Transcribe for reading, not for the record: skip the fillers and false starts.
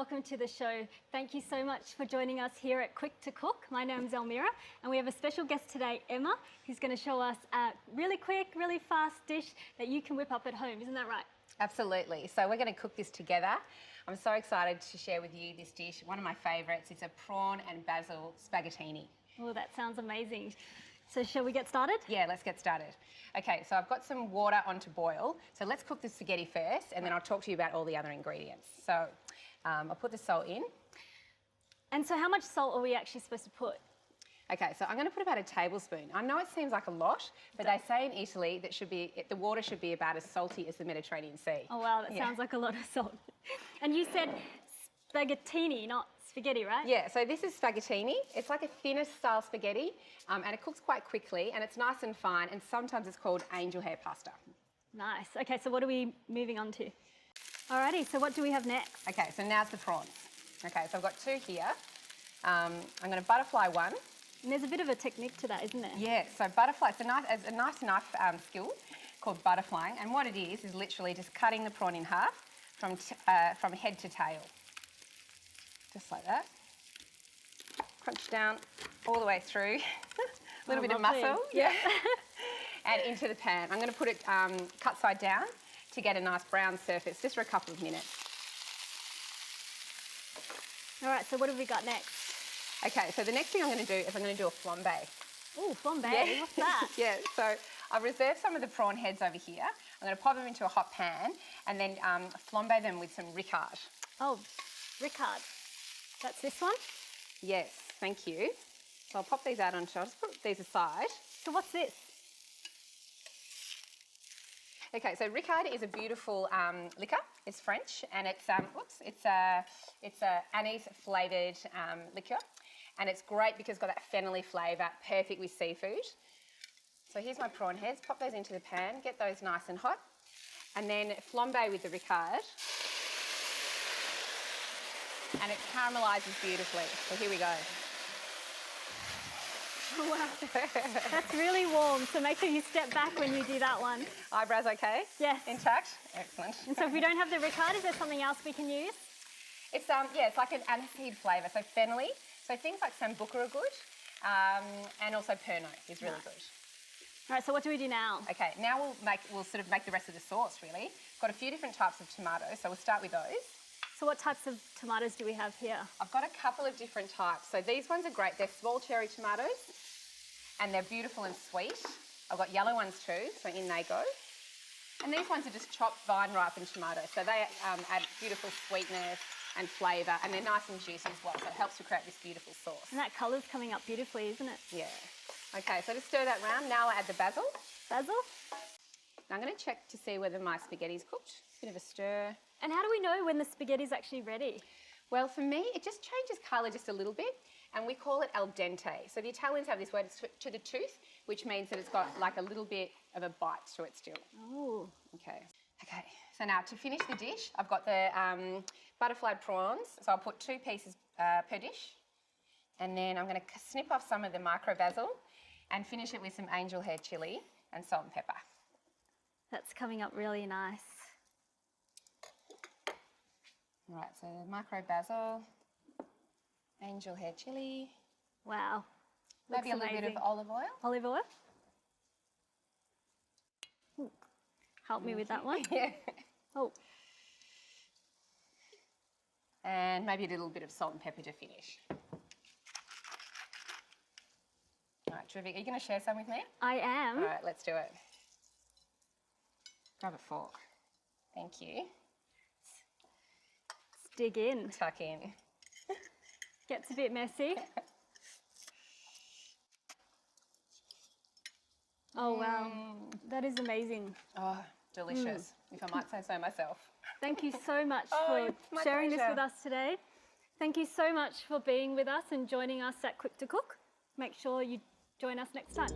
welcome to the show. Thank you so much for joining us here at Quick to Cook. My name's Elmira, and we have a special guest today, Emma, who's going to show us a really quick, really fast dish that you can whip up at home. Isn't that right? Absolutely. So we're going to cook this together. I'm so excited to share with you this dish, one of my favourites. It's a prawn and basil spaghettini. Oh, that sounds amazing. So shall we get started? Yeah, let's get started. Okay, so I've got some water on to boil. So let's cook the spaghetti first, and then I'll talk to you about all the other ingredients. So I'll put the salt in. And so how much salt are we actually supposed to put? Okay, so I'm going to put about a tablespoon. I know it seems like a lot, but they say in Italy that the water should be about as salty as the Mediterranean Sea. Oh wow, that sounds like a lot of salt. And you said spaghettini, not spaghetti, right? Yeah, so this is spaghettini. It's like a thinner style spaghetti, and it cooks quite quickly, and it's nice and fine, and sometimes it's called angel hair pasta. Nice. Okay, so what are we moving on to? Alrighty, so what do we have next? Okay, so now's the prawns. Okay, so I've got two here. I'm going to butterfly one. And there's a bit of a technique to that, isn't there? Yeah, so butterfly, it's a nice knife skill called butterflying, and what it is literally just cutting the prawn in half from head to tail. Just like that. Crunch down all the way through. A little bit of muscle. Yeah. And into the pan. I'm going to put it cut side down to get a nice brown surface, just for a couple of minutes. All right, so what have we got next? Okay, so the next thing I'm going to do is I'm going to do a flambe. Oh, flambe, Yeah. what's that? Yeah, so I've reserved some of the prawn heads over here. I'm going to pop them into a hot pan and then flambe them with some Ricard. Oh, Ricard. That's this one? Yes, thank you. So I'll pop these out onto, I'll just put these aside. So what's this? Okay, so Ricard is a beautiful liquor. It's French, and it's a anise flavoured liqueur, and it's great because it's got that fennelly flavour, perfect with seafood. So here's my prawn heads. Pop those into the pan, get those nice and hot, and then flambe with the Ricard, and it caramelizes beautifully. So here we go. Oh, wow. That's really warm, so make sure you step back when you do that one. Eyebrows okay? Yes. Intact? Excellent. And so if we don't have the Ricard, is there something else we can use? It's it's like an aniseed flavour, so fennelly. So things like sambuca are good, and also Pernod is really good. All right, so what do we do now? Okay, now we'll sort of make the rest of the sauce really. Got a few different types of tomatoes, so we'll start with those. So what types of tomatoes do we have here? I've got a couple of different types. So these ones are great. They're small cherry tomatoes, and they're beautiful and sweet. I've got yellow ones too, so in they go. And these ones are just chopped vine-ripened tomatoes, so they add beautiful sweetness and flavour, and they're nice and juicy as well, so it helps to create this beautiful sauce. And that colour's coming up beautifully, isn't it? Yeah. Okay, so just stir that round. Now I'll add the basil. Basil? Now I'm going to check to see whether my spaghetti's cooked. Bit of a stir. And how do we know when the spaghetti's actually ready? Well, for me, it just changes colour just a little bit, and we call it al dente. So the Italians have this word, it's to the tooth, which means that it's got like a little bit of a bite to it still. Oh. Okay. Okay, so now to finish the dish, I've got the butterfly prawns. So I'll put 2 pieces per dish, and then I'm going to snip off some of the micro basil and finish it with some angel hair chilli and salt and pepper. That's coming up really nice. All right, so the micro basil, angel hair chilli. Wow. Maybe a little bit of olive oil. Olive oil? Ooh. Help me with that one. Yeah. Oh. And maybe a little bit of salt and pepper to finish. All right, terrific. Are you going to share some with me? I am. All right, let's do it. Grab a fork. Thank you. Let's dig in. Tuck in. Gets a bit messy. Oh wow, that is amazing. Oh, delicious, if I might say so myself. Thank you so much Oh, for my sharing this pleasure. with us today. Thank you so much for being with us and joining us at Quick to Cook. Make sure you join us next time.